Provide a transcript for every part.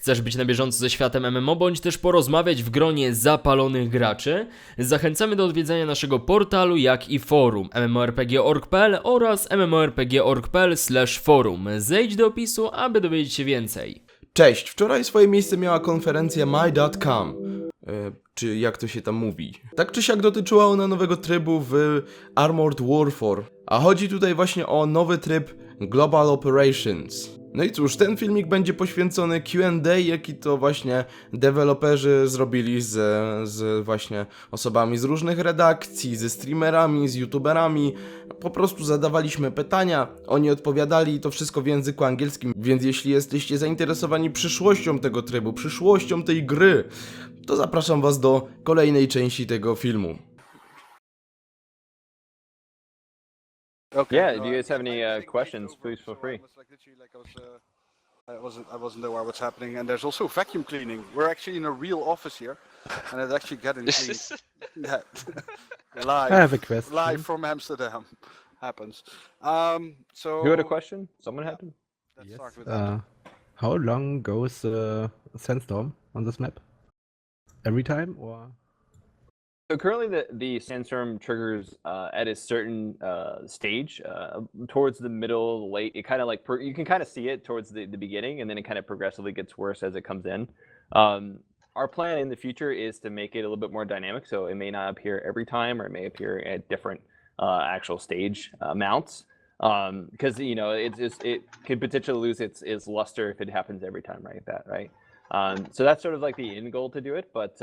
Chcesz być na bieżąco ze światem MMO, bądź też porozmawiać w gronie zapalonych graczy? Zachęcamy do odwiedzania naszego portalu, jak i forum mmorpg.org.pl oraz mmorpg.org.pl/forum. Zejdź do opisu, aby dowiedzieć się więcej. Cześć, wczoraj swoje miejsce miała konferencja my.com, czy jak to się tam mówi. Tak czy siak dotyczyła ona nowego trybu w Armored Warfare, a chodzi tutaj właśnie o nowy tryb Global Operations. No i cóż, ten filmik będzie poświęcony Q&A, jaki to właśnie deweloperzy zrobili z właśnie osobami z różnych redakcji, ze streamerami, z youtuberami. Po prostu zadawaliśmy pytania, oni odpowiadali i to wszystko w języku angielskim, więc jeśli jesteście zainteresowani przyszłością tego trybu, przyszłością tej gry, to zapraszam was do kolejnej części tego filmu. Okay. Yeah, no, do you guys have any I think questions, over, please feel so free. I was like literally like I wasn't aware what's happening, and there's also vacuum cleaning. We're actually in a real office here, and it's actually getting cleaned. Yeah. Live. I have a question. Live from Amsterdam happens. So Who had a question? Someone had to? Let's Yes. start with that. How long goes the sandstorm on this map? Every time, or? So currently the sandstorm triggers at a certain stage towards the middle, late. It kind of like you can kind of see it towards the beginning, and then it kind of progressively gets worse as it comes in. Our plan in the future is to make it a little bit more dynamic, so it may not appear every time, or it may appear at different actual stage mounts. Because it could potentially lose its luster if it happens every time like that, right? So that's sort of like the end goal to do it, but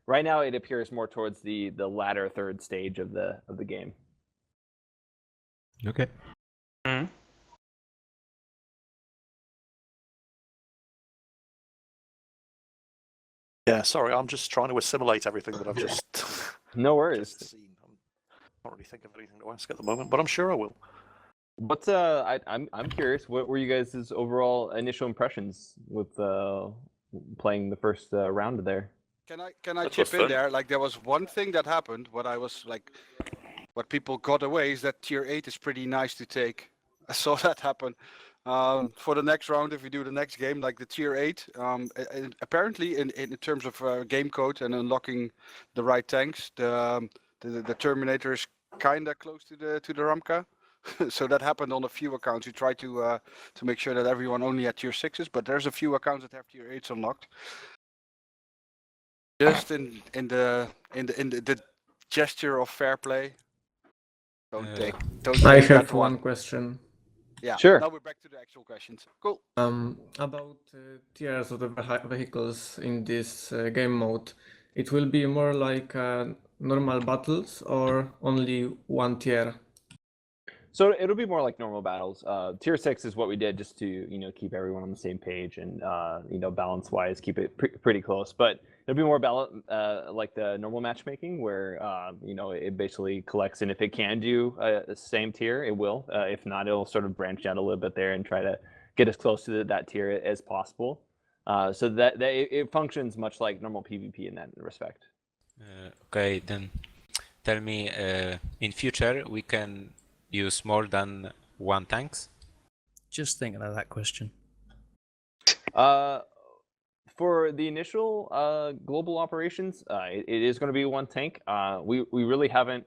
right now it appears more towards the latter third stage of the game. Okay. Yeah, sorry, I'm just trying to assimilate everything that I've just, No just worries. seen. I can't really think of anything to ask at the moment, but I'm sure I will. What's I'm curious. What were you guys' overall initial impressions with playing the first round there? Can I That chip was in fun. there? Like there was one thing that happened. What people got away is that tier 8 is pretty nice to take. I saw that happen. For the next round, if we do the next game, like the tier 8, apparently in terms of game code and unlocking the right tanks, the Terminator is kinda close to the Ramka. So that happened on a few accounts. We tried to make sure that everyone only had tier 6s, but there's a few accounts that have tier 8s unlocked. Just in the gesture of fair play. Don't take I that have one. one question Yeah. Sure. Now we're back to the actual questions. Cool. about tiers of the vehicles in this game mode. It will be more like normal battles or only one tier? So it'll be more like normal battles. Tier 6 is what we did just to keep everyone on the same page and balance wise keep it pretty close. But it'll be more like the normal matchmaking where it basically collects, and if it can do the same tier, it will. If not, it'll sort of branch out a little bit there and try to get as close to that tier as possible. So that it functions much like normal PvP in that respect. Okay, then tell me, in future we can use more than one tanks? Just thinking of that question. For the initial global operations, it is going to be one tank. We really haven't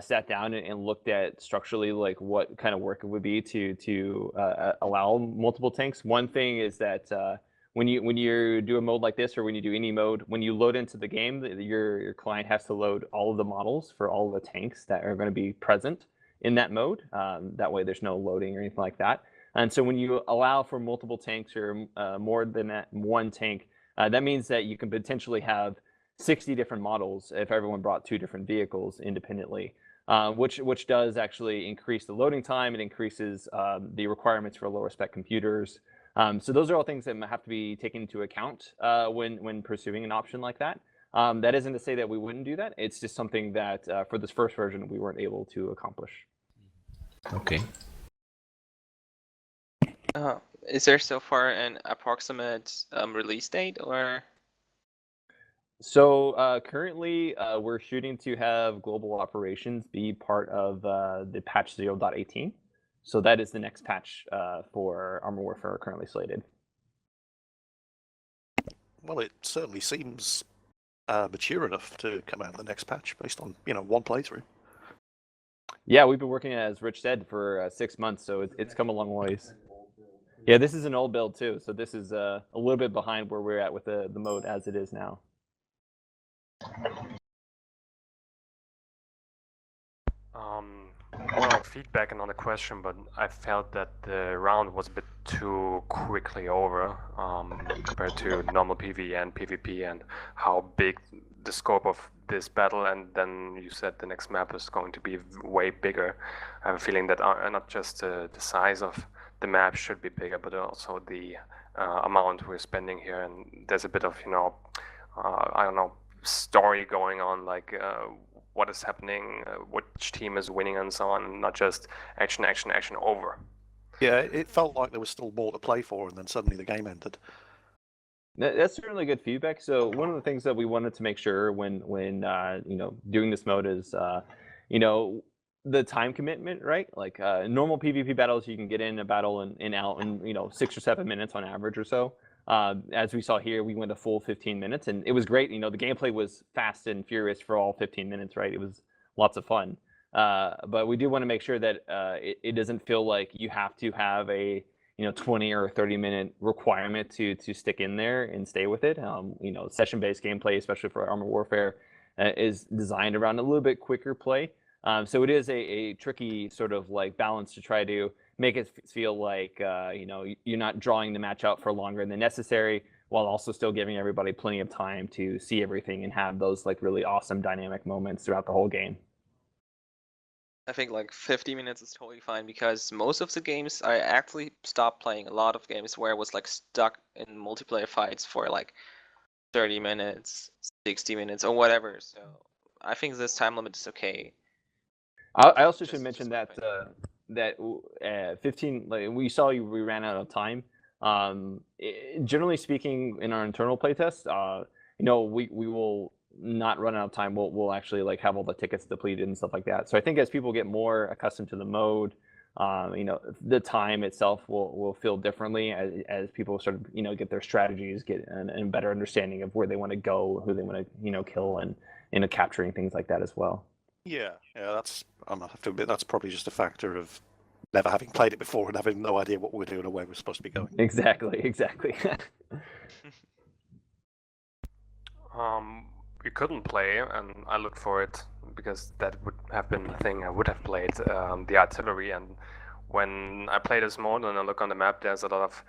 sat down and looked at structurally like what kind of work it would be to allow multiple tanks. One thing is that when you do a mode like this, or when you do any mode, when you load into the game, your client has to load all of the models for all of the tanks that are going to be present in that mode. That way there's no loading or anything like that. And so when you allow for multiple tanks or more than that one tank, that means that you can potentially have 60 different models if everyone brought 2 different vehicles independently, which does actually increase the loading time. It increases the requirements for lower spec computers. So those are all things that have to be taken into account when pursuing an option like that. That isn't to say that we wouldn't do that. It's just something that for this first version we weren't able to accomplish. Okay. Is there so far an approximate release date, or? So currently we're shooting to have global operations be part of the patch 0.18. So that is the next patch for Armor Warfare currently slated. Well, it certainly seems mature enough to come out of the next patch based on, one playthrough. Yeah, we've been working, as Rich said, for 6 months, so it's come a long ways. Yeah, this is an old build too, so this is a little bit behind where we're at with the mode as it is now. More like feedback and not a question, but I felt that the round was a bit too quickly over compared to normal PvE and PvP, and how big the scope of this battle, and then you said the next map is going to be way bigger. I have a feeling that not just the size of the map should be bigger, but also the amount we're spending here, and there's a bit of, I don't know, story going on, like what is happening, which team is winning, and so on, not just action, action, action, over. Yeah, it felt like there was still more to play for, and then suddenly the game ended. That's certainly good feedback. So one of the things that we wanted to make sure when doing this mode is the time commitment, right? Like normal PvP battles, you can get in a battle and out in 6 or 7 minutes on average or so. As we saw here, we went a full 15 minutes, and it was great. The gameplay was fast and furious for all 15 minutes, right? It was lots of fun. But we do want to make sure that it doesn't feel like you have to have a 20 or 30 minute requirement to stick in there and stay with it. Session-based gameplay, especially for Armored Warfare, is designed around a little bit quicker play. So it is a tricky sort of like balance to try to make it feel like you're not drawing the match out for longer than necessary, while also still giving everybody plenty of time to see everything and have those like really awesome dynamic moments throughout the whole game. I think like 50 minutes is totally fine, because most of the games I actually stopped playing a lot of games where I was like stuck in multiplayer fights for like 30 minutes, 60 minutes, or whatever. So I think this time limit is okay. I also should mention that 15, like we saw, we ran out of time. Generally speaking, in our internal playtest, we will not run out of time. We'll actually like have all the tickets depleted and stuff like that. So I think as people get more accustomed to the mode, the time itself will feel differently as people sort of get their strategies, get a better understanding of where they want to go, who they want to kill, and capturing things like that as well. Yeah, that's, I have to admit, that's probably just a factor of never having played it before and having no idea what we're doing or where we're supposed to be going. Exactly. We couldn't play, and I looked for it because that would have been the thing I would have played, the artillery. And when I play this mode and I look on the map, there's a lot of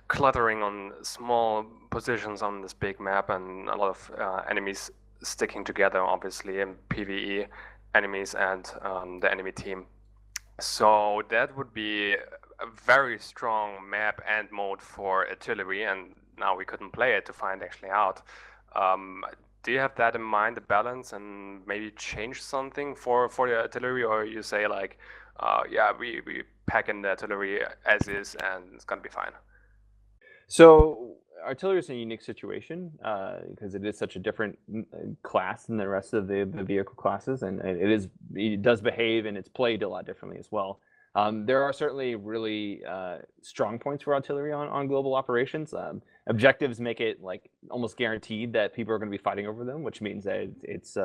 cluttering on small positions on this big map, and a lot of enemies sticking together, obviously, in PvE enemies and the enemy team. So that would be a very strong map and mode for artillery, and now we couldn't play it to find actually out. Do you have that in mind, the balance, and maybe change something for the artillery, or you say like, we pack in the artillery as is and it's gonna be fine? So artillery is a unique situation because it is such a different class than the rest of the vehicle classes, and it does behave and it's played a lot differently as well. There are certainly really strong points for artillery on global operations. Objectives make it like almost guaranteed that people are going to be fighting over them, which means that it's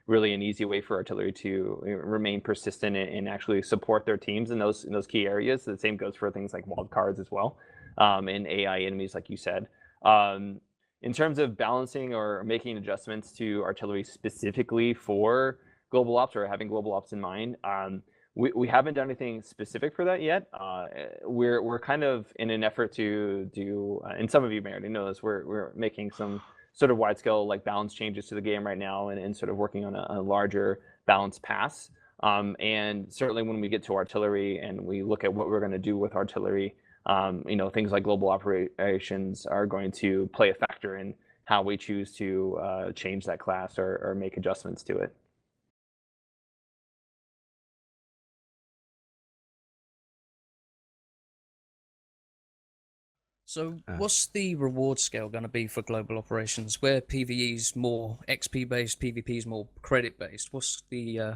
really an easy way for artillery to remain persistent and actually support their teams in those key areas. The same goes for things like wild cards as well, and AI enemies, like you said. In terms of balancing or making adjustments to artillery specifically for global ops or having global ops in mind, we haven't done anything specific for that yet. We're kind of in an effort to do, and some of you may already know this, we're making some sort of wide scale like balance changes to the game right now, and sort of working on a larger balance pass. And certainly when we get to artillery and we look at what we're going to do with artillery, things like global operations are going to play a factor in how we choose to change that class or make adjustments to it. So what's the reward scale going to be for global operations? Where PvE is more XP based, PvP is more credit based. What's the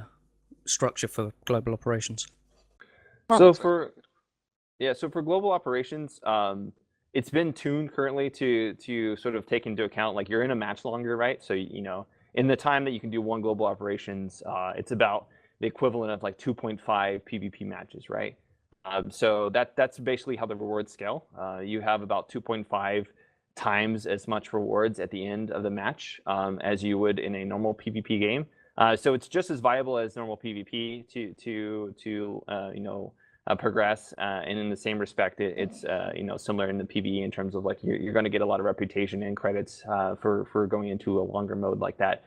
structure for global operations? So for global operations, it's been tuned currently to sort of take into account like you're in a match longer, right? So in the time that you can do one global operations, it's about the equivalent of like 2.5 PvP matches, right? So that's basically how the rewards scale. You have about 2.5 times as much rewards at the end of the match as you would in a normal PvP game. So it's just as viable as normal PvP to progress, and in the same respect, it's similar in the PvE in terms of like you're going to get a lot of reputation and credits for going into a longer mode like that.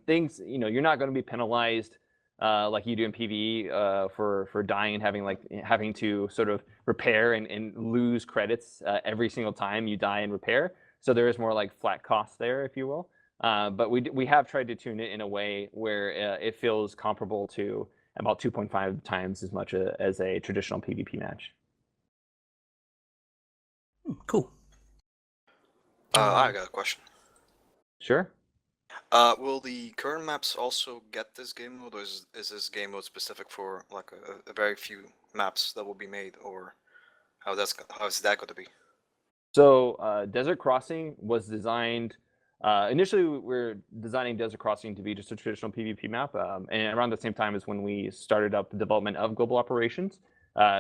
Things you're not going to be penalized like you do in PvE for dying and having to sort of repair and lose credits every single time you die and repair. So there is more like flat costs there, if you will. But we have tried to tune it in a way where it feels comparable to about 2.5 times as much as a traditional PvP match. Cool. I got a question. Sure. Will the current maps also get this game mode, or is this game mode specific for like a very few maps that will be made, or how is that going to be? So Desert Crossing was designed. Initially, we were designing Desert Crossing to be just a traditional PvP map, and around the same time as when we started up the development of Global Operations.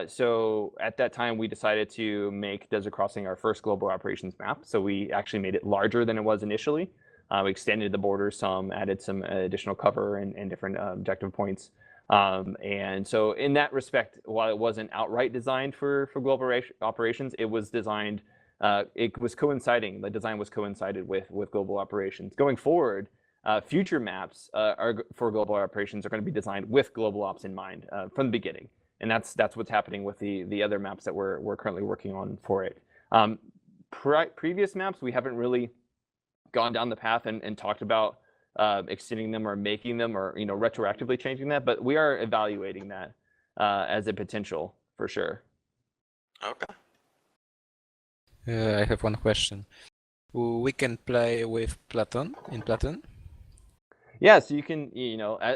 So at that time, we decided to make Desert Crossing our first Global Operations map. So we actually made it larger than it was initially. We extended the borders some, added some additional cover and different objective points. And so in that respect, while it wasn't outright designed for Global Operations, it was designed. The design was coincided with Global Operations. Going forward, future maps for Global Operations are going to be designed with Global Ops in mind from the beginning. And that's what's happening with the other maps that we're currently working on for it. Previous maps, we haven't really gone down the path and talked about extending them or making them or retroactively changing that, but we are evaluating that as a potential for sure. Okay. I have one question. We can play with Platon in Platon. Yeah, so you can,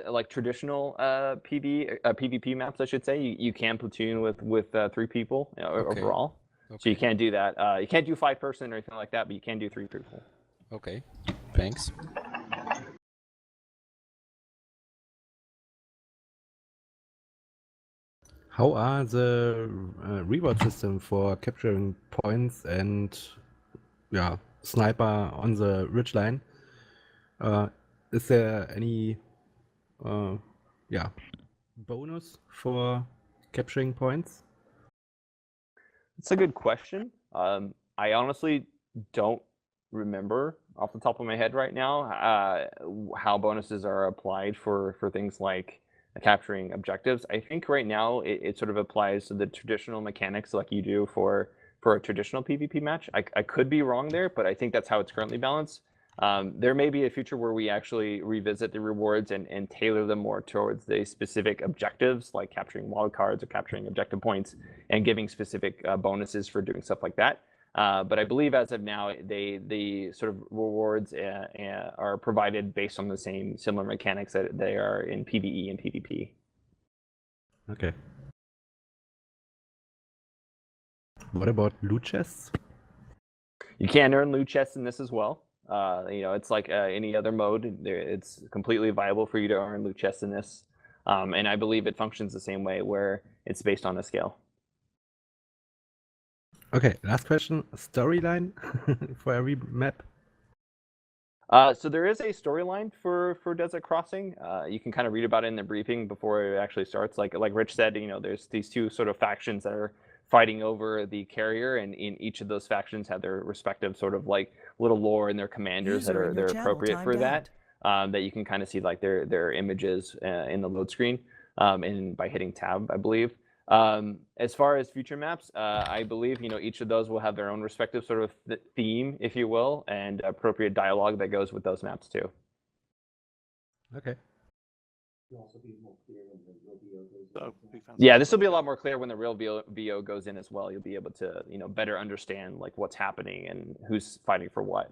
like traditional PvP maps, I should say, you can platoon with 3 people overall. Okay. So you can't do that. You can't do 5-person or anything like that, but you can do 3 people. Okay, thanks. How are the reward system for capturing points and sniper on the ridgeline? Is there any bonus for capturing points? It's a good question. I honestly don't remember off the top of my head right now how bonuses are applied for things like capturing objectives. I think right now it sort of applies to the traditional mechanics like you do for a traditional PvP match. I could be wrong there, but I think that's how it's currently balanced. There may be a future where we actually revisit the rewards and tailor them more towards the specific objectives, like capturing wildcards or capturing objective points and giving specific bonuses for doing stuff like that. But I believe as of now, the sort of rewards are provided based on the similar mechanics that they are in PvE and PvP. Okay. What about loot chests? You can earn loot chests in this as well. It's like any other mode. It's completely viable for you to earn loot chests in this. And I believe it functions the same way where it's based on a scale. Okay, last question. Storyline for every map? So there is a storyline for Desert Crossing. You can kind of read about it in the briefing before it actually starts. Like Rich said, there's these 2 sort of factions that are fighting over the carrier, and in each of those factions have their respective sort of like little lore and their commanders that are appropriate for that. That you can kind of see like their images in the load screen and by hitting tab, I believe. As far as future maps, I believe each of those will have their own respective sort of theme, if you will, and appropriate dialogue that goes with those maps too. Okay. Yeah, this will be a lot more clear when the real VO goes in as well. You'll be able to better understand like what's happening and who's fighting for what.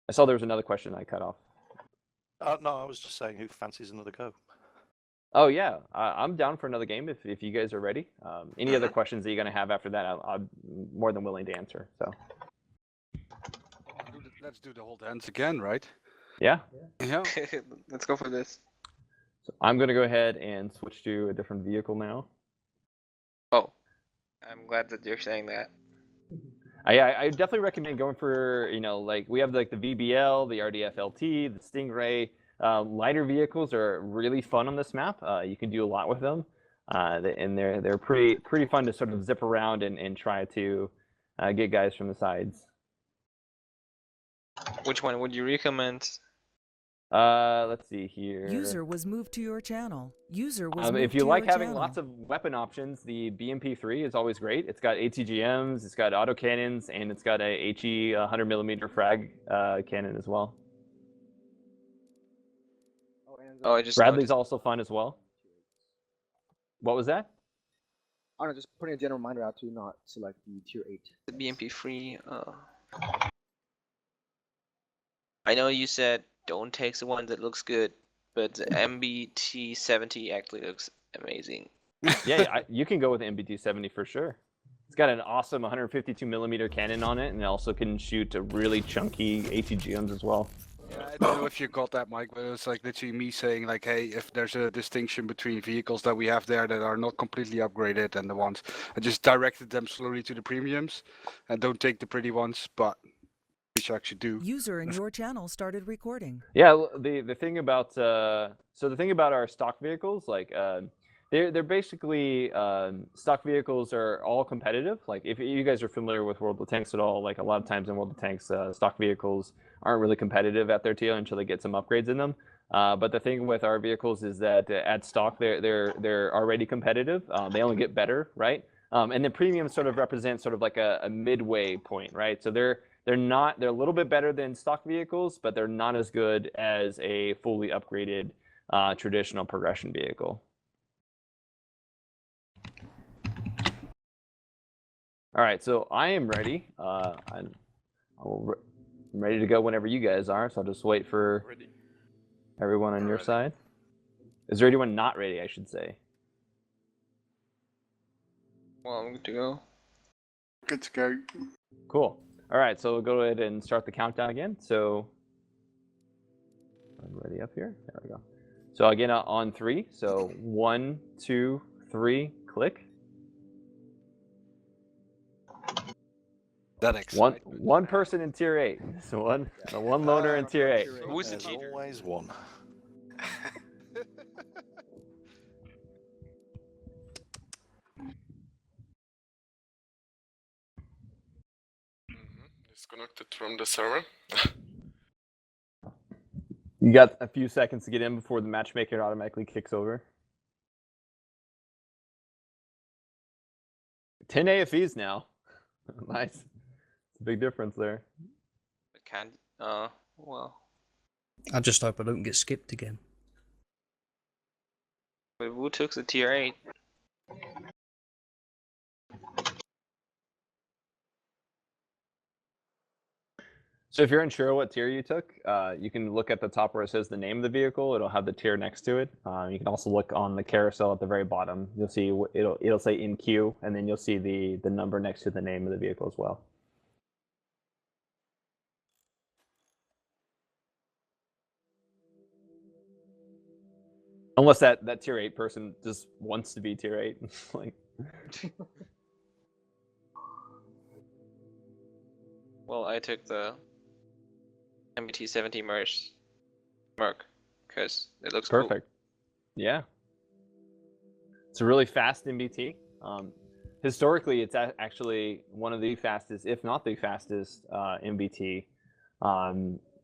I saw there was another question I cut off. No, I was just saying who fancies another go. Oh yeah, I'm down for another game if you guys are ready. Any other questions that you're gonna have after that, I'm more than willing to answer. So Let's do the whole dance again, right? yeah, Yeah. Let's go for this. so I'm gonna go ahead and switch to a different vehicle now. Oh, I'm glad that you're saying that. I definitely recommend going for, like we have like the VBL, the RDF LT, the Stingray. Lighter vehicles are really fun on this map. You can do a lot with them, and they're pretty fun to sort of zip around and try to get guys from the sides. Which one would you recommend? Let's see here. User was moved to your channel. User was moved if you to like your having channel. lots of weapon options, the BMP3 is always great. It's got ATGMs, it's got autocannons, and it's got a HE 100mm frag cannon as well. Oh, I just Bradley's noticed. also fun as well. What was that? I don't know, just putting a general reminder out to not select the tier 8. The BMP3. I know you said don't take the one that looks good, but the MBT-70 actually looks amazing. Yeah, you can go with the MBT-70 for sure. It's got an awesome 152mm cannon on it, and it also can shoot a really chunky ATGMs as well. Yeah, I don't know if you got that, Mike, but it's like literally me saying like, hey, if there's a distinction between vehicles that we have there that are not completely upgraded and the ones, I just directed them slowly to the premiums and don't take the pretty ones, but which I actually do. User in your channel started recording. Yeah, the thing about the thing about our stock vehicles, like they're basically stock vehicles are all competitive. Like if you guys are familiar with World of Tanks at all, like a lot of times in World of Tanks, stock vehicles aren't really competitive at their tail until they get some upgrades in them. But the thing with our vehicles is that at stock they're already competitive. They only get better, right? And the premium sort of represents sort of like a midway point, right? So they're a little bit better than stock vehicles, but they're not as good as a fully upgraded traditional progression vehicle. All right, so I am ready. I'm ready to go whenever you guys are, so I'll just wait for everyone on your side. Is there anyone not ready, I should say? Well, I'm good to go. Good to go. Cool. All right, so we'll go ahead and start the countdown again. So I'm ready up here. There we go. So again, on 3. So 1, 2, 3, click. That one person in tier 8. So one loner in tier 8. Who's the There's cheater? always one. Disconnected from the server. You got a few seconds to get in before the matchmaker automatically kicks over. 10 AFEs now. Nice. It's a big difference there. Well. I just hope I don't get skipped again. But who took the tier 8? So if you're unsure what tier you took, you can look at the top where it says the name of the vehicle. It'll have the tier next to it. You can also look on the carousel at the very bottom. You'll see it'll say in queue, and then you'll see the number next to the name of the vehicle as well. Unless that tier 8 person just wants to be tier 8. Like. Well, I took the MBT-70 Merc because it looks perfect. Cool. Yeah. It's a really fast MBT. Historically, it's actually one of the fastest, if not the fastest, MBT.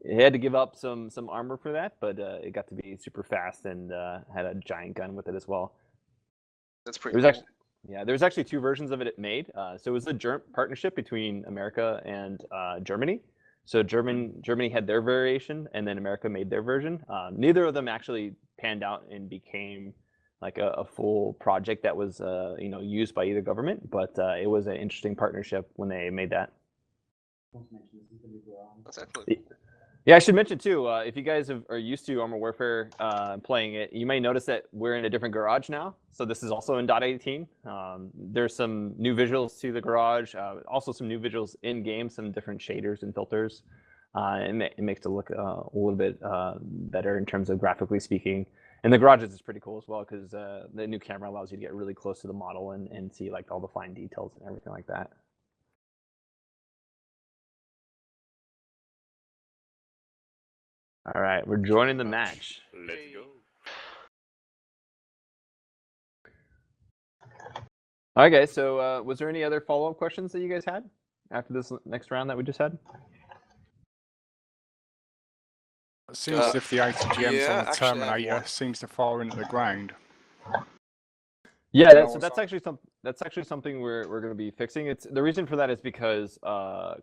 It had to give up some armor for that, but it got to be super fast and had a giant gun with it as well. That's pretty cool. There's actually 2 versions of it made. So it was a joint partnership between America and Germany. So Germany had their variation, and then America made their version. Neither of them actually panned out and became like a full project that was used by either government, but it was an interesting partnership when they made that. Yeah, I should mention too, if you guys are used to Armored Warfare playing it, you may notice that we're in a different garage now. So this is also in .18. There's some new visuals to the garage, also some new visuals in game, some different shaders and filters. It makes it look a little bit better in terms of graphically speaking. And the garages is pretty cool as well because the new camera allows you to get really close to the model and see like all the fine details and everything like that. All right, we're joining the match. Let's go. All right, guys. So, was there any other follow-up questions that you guys had after this next round that we just had? It seems as if the ATGMs yeah, on the actually, I have Terminator one. seems to fire into the ground. Yeah, that's actually something we're going to be fixing. It's the reason for that is because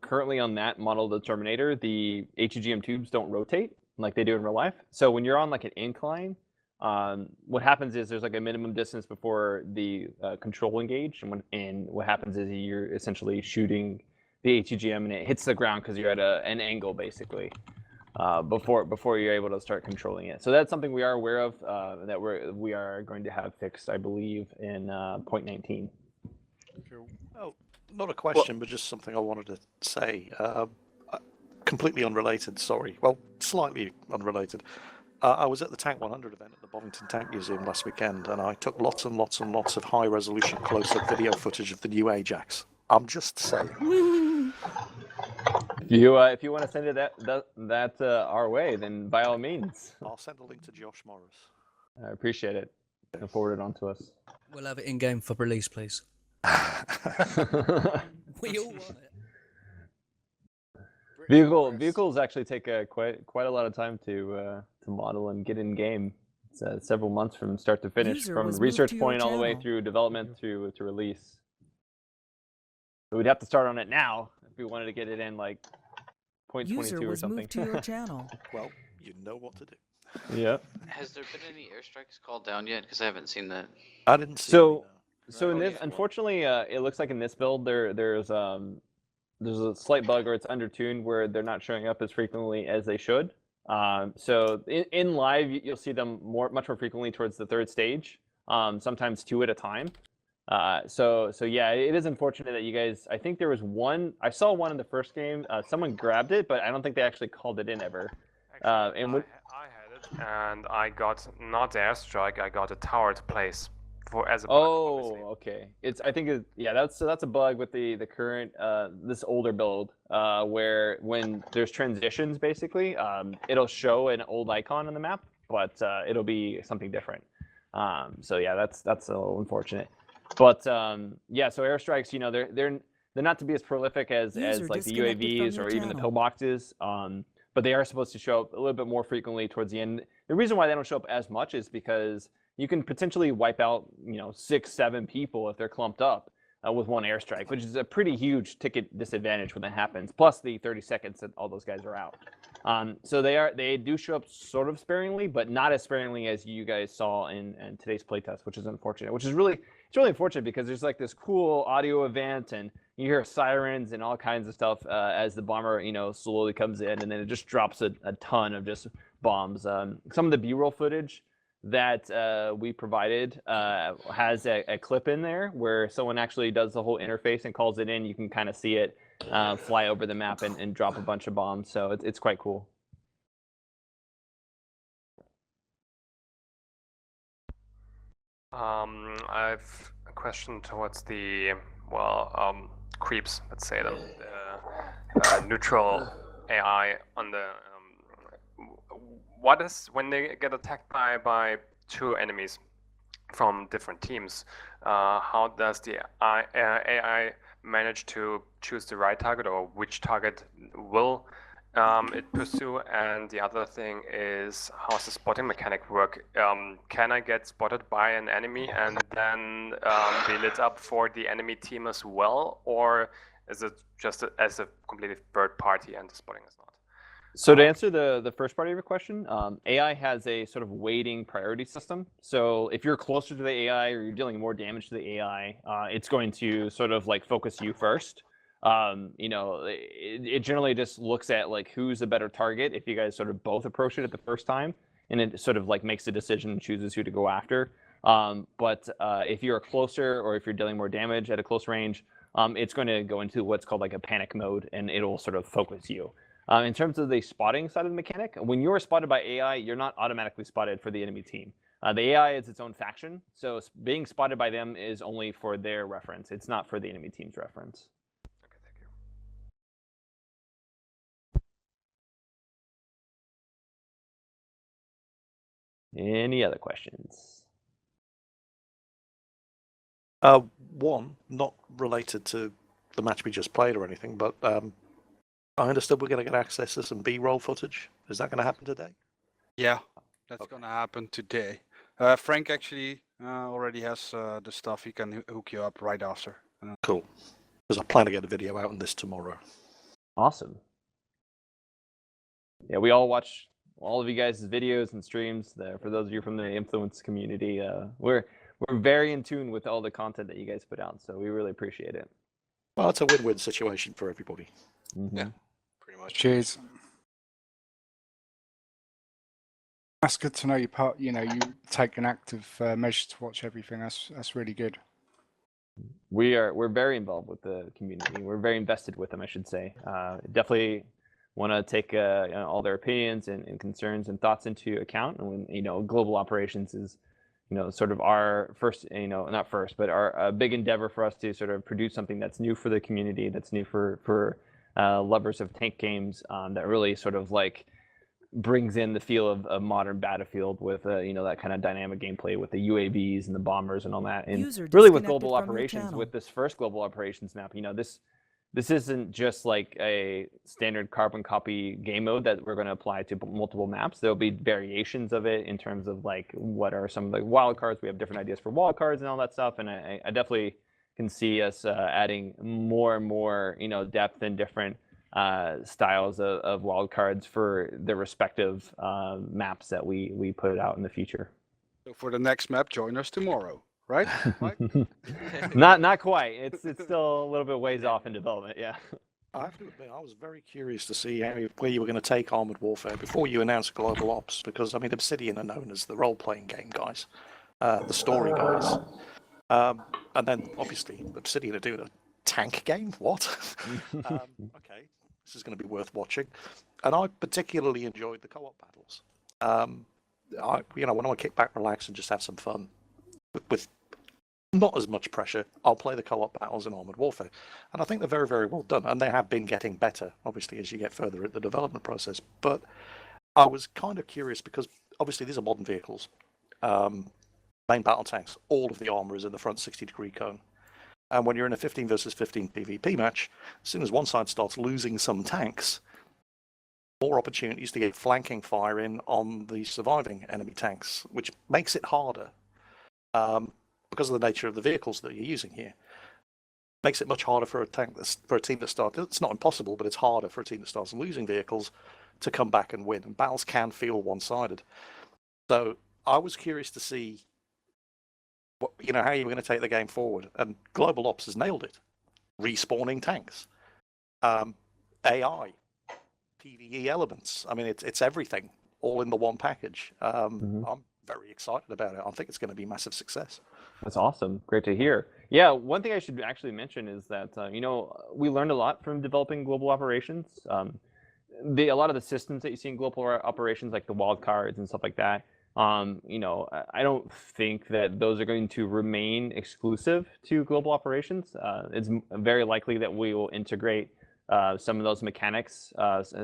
currently on that model of the Terminator, the ATGM tubes don't rotate like they do in real life. So when you're on like an incline, what happens is there's like a minimum distance before the control engage, and what happens is you're essentially shooting the ATGM and it hits the ground because you're at an angle basically before you're able to start controlling it. So that's something we are aware of that we are going to have fixed, I believe, in 0.19. Cool. Well, not a question, but just something I wanted to say. Completely unrelated, sorry. Well, slightly unrelated. I was at the Tank 100 event at the Bovington Tank Museum last weekend, and I took lots and lots and lots of high-resolution close-up video footage of the new Ajax. I'm just saying. If you want to send it that our way, then by all means. I'll send a link to Josh Morris. I appreciate it. And forward it on to us. We'll have it in game for release, please. We all want it. Vehicles actually take quite a lot of time to model and get in game. It's several months from start to finish, User from was moved research to your point all the way channel. through development to release. So we'd have to start on it now if we wanted to get it in like 0.22 User or was something. moved to your channel. Well, you know what to do. Yeah. Has there been any airstrikes called down yet? Because I haven't seen that. I didn't see So any, in this, unfortunately, it looks like in this build there's a slight bug or it's undertuned where they're not showing up as frequently as they should. So in live you'll see them much more frequently towards the third stage, sometimes 2 at a time. So yeah, it is unfortunate that you guys. I think there was one. I saw one in the first game. Someone grabbed it, but I don't think they actually called it in ever. I had it, and I got not the airstrike. I got a towered place as a bug. Oh, okay. I think that's a bug with the current this older build where when there's transitions basically it'll show an old icon on the map, but it'll be something different. So yeah, that's a little unfortunate. But yeah, so airstrikes, they're not to be as prolific as like the UAVs or even the pillboxes. But they are supposed to show up a little bit more frequently towards the end. The reason why they don't show up as much is because you can potentially wipe out 6-7 people if they're clumped up with one airstrike, which is a pretty huge ticket disadvantage when that happens. Plus the 30 seconds that all those guys are out. So they do show up sort of sparingly, but not as sparingly as you guys saw in today's playtest, which is unfortunate. It's really unfortunate because there's like this cool audio event and you hear sirens and all kinds of stuff as the bomber slowly comes in, and then it just drops a ton of just bombs. Some of the B-roll footage that we provided has a clip in there where someone actually does the whole interface and calls it in. You can kind of see it fly over the map and drop a bunch of bombs. So it's quite cool. I've a question towards the creeps. Let's say them, the neutral AI on the. What is when they get attacked by 2 enemies from different teams? How does the AI manage to choose the right target, or which target will it pursue? And the other thing is, how's the spotting mechanic work? Can I get spotted by an enemy and then be lit up for the enemy team as well, or is it just as a completely third party and the spotting is not? So to answer the first part of your question, AI has a sort of weighting priority system. So if you're closer to the AI or you're dealing more damage to the AI, it's going to sort of like focus you first. it generally just looks at like who's a better target if you guys sort of both approach it at the first time, and it sort of like makes a decision and chooses who to go after. But if you're closer or if you're dealing more damage at a close range, it's going to go into what's called like a panic mode, and it'll sort of focus you. In terms of the spotting side of the mechanic, when you're spotted by AI, you're not automatically spotted for the enemy team. The AI is its own faction, so being spotted by them is only for their reference. It's not for the enemy team's reference. Okay, thank you. Any other questions? One, not related to the match we just played or anything, but I understood we're going to get access to some B-roll footage. Is that going to happen today? Yeah, that's gonna happen today. Frank actually already has the stuff. He can hook you up right after. Cool. Because I plan to get a video out on this tomorrow. Awesome. Yeah, we all watch all of you guys' videos and streams. For those of you from the influence community, we're very in tune with all the content that you guys put out, so we really appreciate it. Well, it's a win-win situation for everybody. Mm-hmm. Yeah, pretty much. Cheers. That's good to know. You take an active measure to watch everything. That's really good. We're very involved with the community. We're very invested with them, I should say. Definitely want to take all their opinions and concerns and thoughts into account. And when global operations is sort of our first, not first, but our big endeavor for us to sort of produce something that's new for the community, that's new for lovers of tank games, that really sort of like brings in the feel of a modern battlefield with that kind of dynamic gameplay with the UAVs and the bombers and all that. And User really with disconnected global from your operations, channel. with this first global operations map, this isn't just like a standard carbon copy game mode that we're going to apply to multiple maps. There'll be variations of it in terms of like what are some of the wild cards. We have different ideas for wild cards and all that stuff. And I definitely can see us adding more and more depth and different styles of wild cards for the respective maps that we put out in the future. So for the next map, join us tomorrow, right? Mike? Not quite. It's still a little bit ways off in development. Yeah. I have to admit, I was very curious to see where you were going to take Armored Warfare before you announced Global Ops, because I mean, Obsidian are known as the role-playing game guys, the story guys, and then obviously Obsidian are doing a tank game. What? Okay. This is going to be worth watching, and I particularly enjoyed the co-op battles. When I want to kick back, relax, and just have some fun with not as much pressure, I'll play the co-op battles in Armored Warfare, and I think they're very, very well done, and they have been getting better, obviously, as you get further in the development process. But I was kind of curious because obviously these are modern vehicles, main battle tanks. All of the armor is in the front 60-degree cone. And when you're in a 15 versus 15 PvP match, as soon as one side starts losing some tanks, more opportunities to get flanking fire in on the surviving enemy tanks, which makes it harder because of the nature of the vehicles that you're using here. Makes it much harder for a team that starts. It's not impossible, but it's harder for a team that starts losing vehicles to come back and win. And battles can feel one-sided. So I was curious to see how you were going to take the game forward, and Global Ops has nailed it. Respawning tanks, AI, PvE elements. I mean, it's everything all in the one package. I'm very excited about it. I think it's going to be a massive success. That's awesome. Great to hear. Yeah, one thing I should actually mention is that we learned a lot from developing global operations. A lot of the systems that you see in global operations, like the wild cards and stuff like that, I don't think that those are going to remain exclusive to global operations. It's very likely that we will integrate some of those mechanics,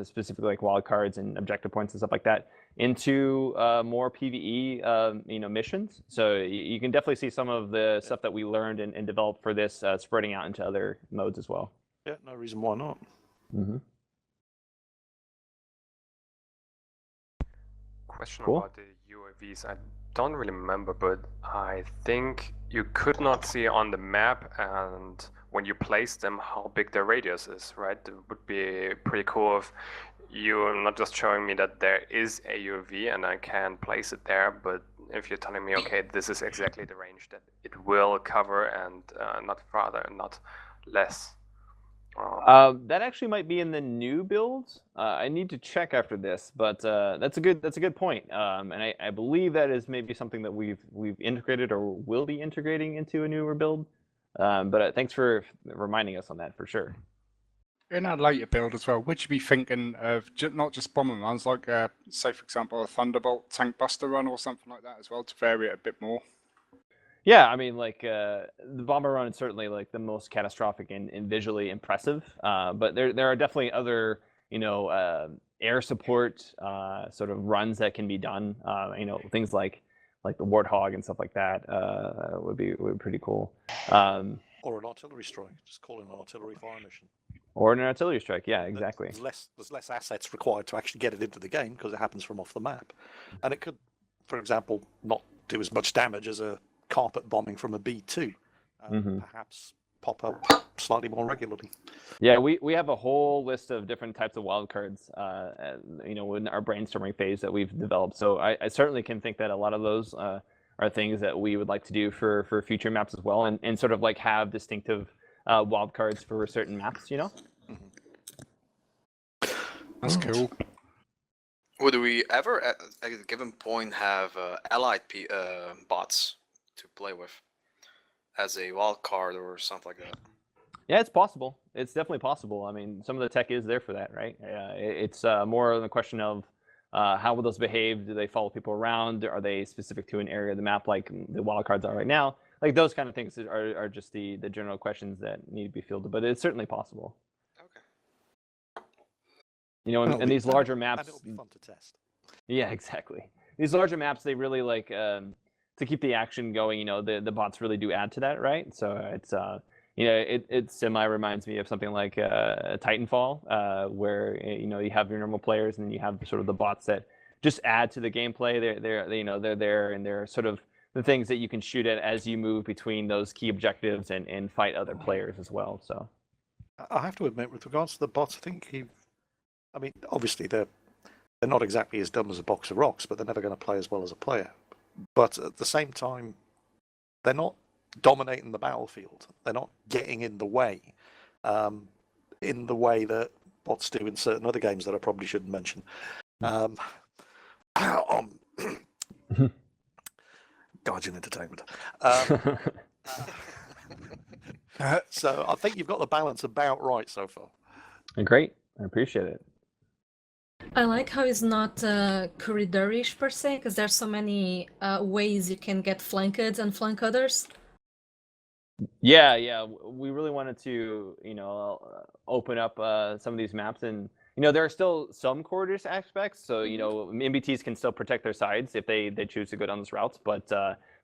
specifically like wildcards and objective points and stuff like that, into more PvE missions. So you can definitely see some of the stuff that we learned and developed for this spreading out into other modes as well. Yeah, no reason why not. Mm-hmm. Question Cool. about the UAVs. I don't really remember, but I think you could not see on the map, and when you place them, how big their radius is, right? It would be pretty cool if you're not just showing me that there is a UAV and I can place it there, but if you're telling me, okay, this is exactly the range that it will cover and not farther and not less. That actually might be in the new builds. I need to check after this, but that's a good point. And I believe that is maybe something that we've integrated or will be integrating into a newer build. But thanks for reminding us on that for sure. In a later build as well, would you be thinking of not just bomber runs, like say for example a Thunderbolt tank buster run or something like that as well, to vary it a bit more? Yeah, I mean, like the bomber run is certainly like the most catastrophic and visually impressive. But there are definitely other air support sort of runs that can be done. Things like the Warthog and stuff like that would be pretty cool. Or an artillery strike. Just call it an artillery fire mission. Or an artillery strike. Yeah, exactly. There's less assets required to actually get it into the game because it happens from off the map, and it could, for example, not do as much damage as a carpet bombing from a B2, perhaps pop up slightly more regularly. Yeah, we have a whole list of different types of wildcards, in our brainstorming phase that we've developed. So I certainly can think that a lot of those are things that we would like to do for future maps as well, and sort of like have distinctive wildcards for certain maps, That's cool. Would we ever, at a given point, have allied bots to play with as a wild card or something like that? Yeah, it's possible. It's definitely possible. I mean, some of the tech is there for that, right? It's more the question of how will those behave? Do they follow people around? Are they specific to an area of the map like the wildcards are right now? Like those kind of things are just the general questions that need to be fielded, but it's certainly possible. And these larger maps, and it'll be fun to test. Yeah, exactly. These larger maps, they really like to keep the action going. The bots really do add to that, right? So it's it semi reminds me of something like Titanfall, where you have your normal players and then you have sort of the bots that just add to the gameplay. They're there and they're sort of the things that you can shoot at as you move between those key objectives and fight other players as well. So I have to admit, with regards to the bots, I mean, obviously they're not exactly as dumb as a box of rocks, but they're never going to play as well as a player. But at the same time, they're not dominating the battlefield. They're not getting in the way that bots do in certain other games that I probably shouldn't mention. Guardian Entertainment. So I think you've got the balance about right so far. Great. I appreciate it. I like how it's not corridorish per se, because there's so many ways you can get flanked and flank others. Yeah, we really wanted to, open up some of these maps, and there are still some corridors aspects. So MBTs can still protect their sides if they choose to go down those routes. But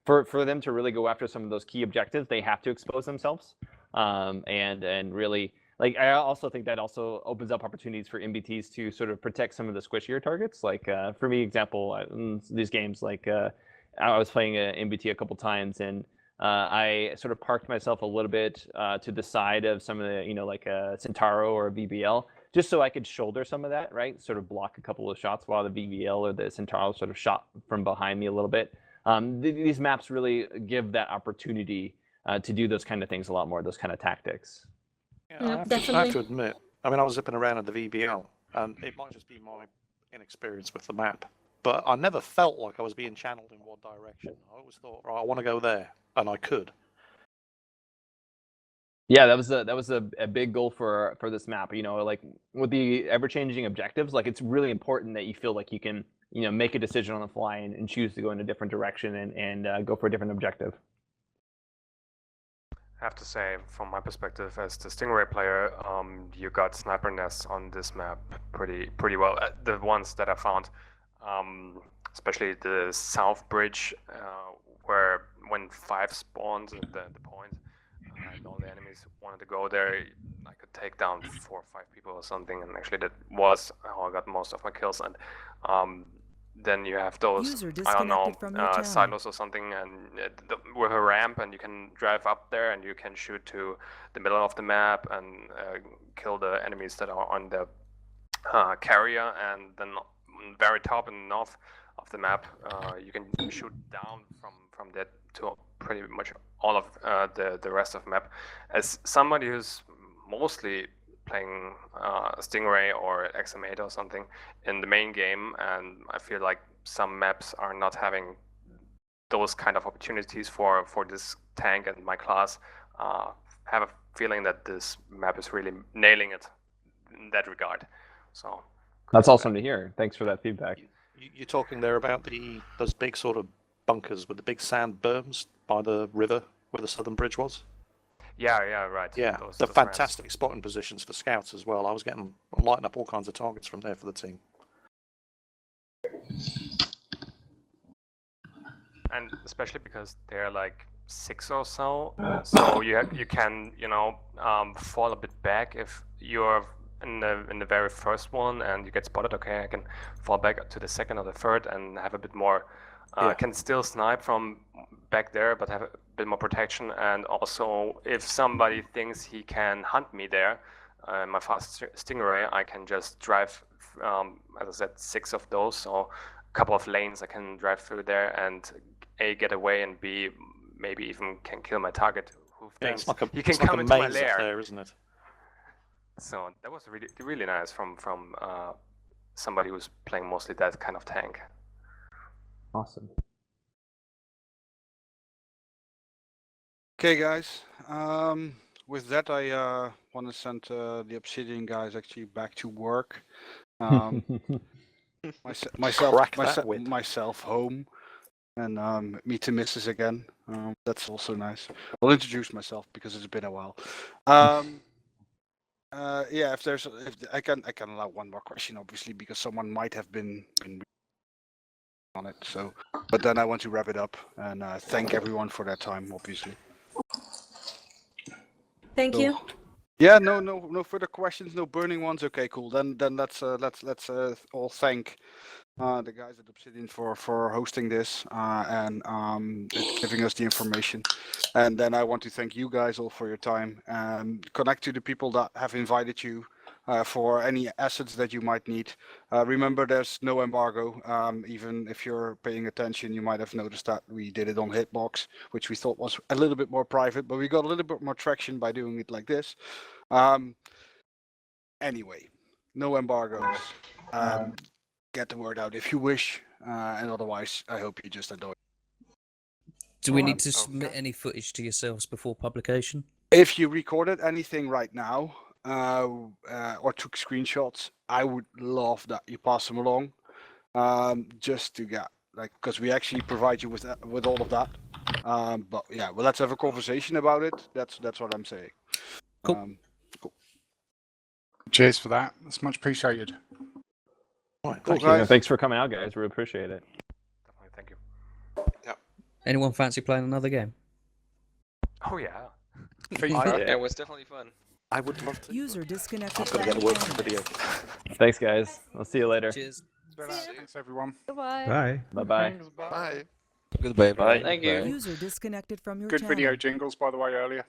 for them to really go after some of those key objectives, they have to expose themselves, and really. Like, I also think that also opens up opportunities for MBTs to sort of protect some of the squishier targets. Like, for me, example, in these games, like I was playing a MBT a couple times, and I sort of parked myself a little bit to the side of some of the, like a Centauro or a VBL, just so I could shoulder some of that, right? Sort of block a couple of shots while the VBL or the Centauro sort of shot from behind me a little bit. These maps really give that opportunity to do those kind of things a lot more, those kind of tactics. Yeah, I have to admit, I mean, I was zipping around in the VBL, and it might just be my inexperience with the map, but I never felt like I was being channeled in one direction. I always thought, right, I want to go there, and I could. Yeah, that was a big goal for this map. Like with the ever-changing objectives, like it's really important that you feel like you can, make a decision on the fly and choose to go in a different direction and go for a different objective. I have to say, from my perspective as the Stingray player, you got sniper nests on this map pretty well. The ones that I found, especially the south bridge, where when 5 spawned at the point, and all the enemies wanted to go there, I could take down 4 or 5 people or something, and actually that was how I got most of my kills. And then you have those, I don't know, silos or something, and with a ramp, and you can drive up there, and you can shoot to the middle of the map and kill the enemies that are on the carrier, and then on the very top and north of the map, you can shoot down from that to pretty much all of the rest of the map. As somebody who's mostly playing Stingray or XM8 or something in the main game, and I feel like some maps are not having those kind of opportunities for this tank and my class. Have a feeling that this map is really nailing it in that regard. So That's awesome to hear. Thanks for that feedback. You're talking there about those big sort of bunkers with the big sand berms by the river where the southern bridge was? Yeah, right. Yeah, those they're ramps. fantastic spotting positions for scouts as well. I was lighting up all kinds of targets from there for the team. And especially because they're like 6 or so, so you can fall a bit back if you're in the very first one and you get spotted. Okay, I can fall back to the second or the third and have a bit more. Can still snipe from back there, but have a bit more protection. And also, if somebody thinks he can hunt me there, my fast Stingray, I can just drive. As I said, 6 of those, so a couple of lanes I can drive through there and A, get away, and B, maybe even can kill my target who thinks he can come into my lair. There, isn't it? So that was really, really nice from somebody who's playing mostly that kind of tank. Awesome. Okay, guys. With that, I want to send the Obsidian guys actually back to work. Myself home, and meet the missus again. That's also nice. I'll introduce myself because it's been a while. Yeah, if I can allow one more question, obviously, because someone might have been on it. So, but then I want to wrap it up and thank everyone for their time, obviously. Thank you. Yeah, no further questions, no burning ones. Okay, cool. Then let's all thank the guys at Obsidian for hosting this and giving us the information. And then I want to thank you guys all for your time. Connect to the people that have invited you for any assets that you might need. Remember, there's no embargo. Even if you're paying attention, you might have noticed that we did it on Hitbox, which we thought was a little bit more private, but we got a little bit more traction by doing it like this. Anyway, no embargoes. Get the word out if you wish, and otherwise, I hope you just enjoy. Do we need to submit any footage to yourselves before publication? If you recorded anything right now, or took screenshots, I would love that you pass them along, just to get because we actually provide you with all of that. But yeah, well, let's have a conversation about it. That's what I'm saying. Cool. Cool. Cheers for that. That's much appreciated. Thank you. Thanks for coming out, guys. We appreciate it. Definitely, thank you. Yeah. Anyone fancy playing another game? Oh yeah. It was definitely fun. I would love to. User disconnected. I've got to get to work for video. Thanks, guys. I'll see you later. Cheers. Thanks, everyone. Bye. Bye-bye. Bye. Goodbye. Thank you. User disconnected from your Good channel. video jingles, by the way, earlier.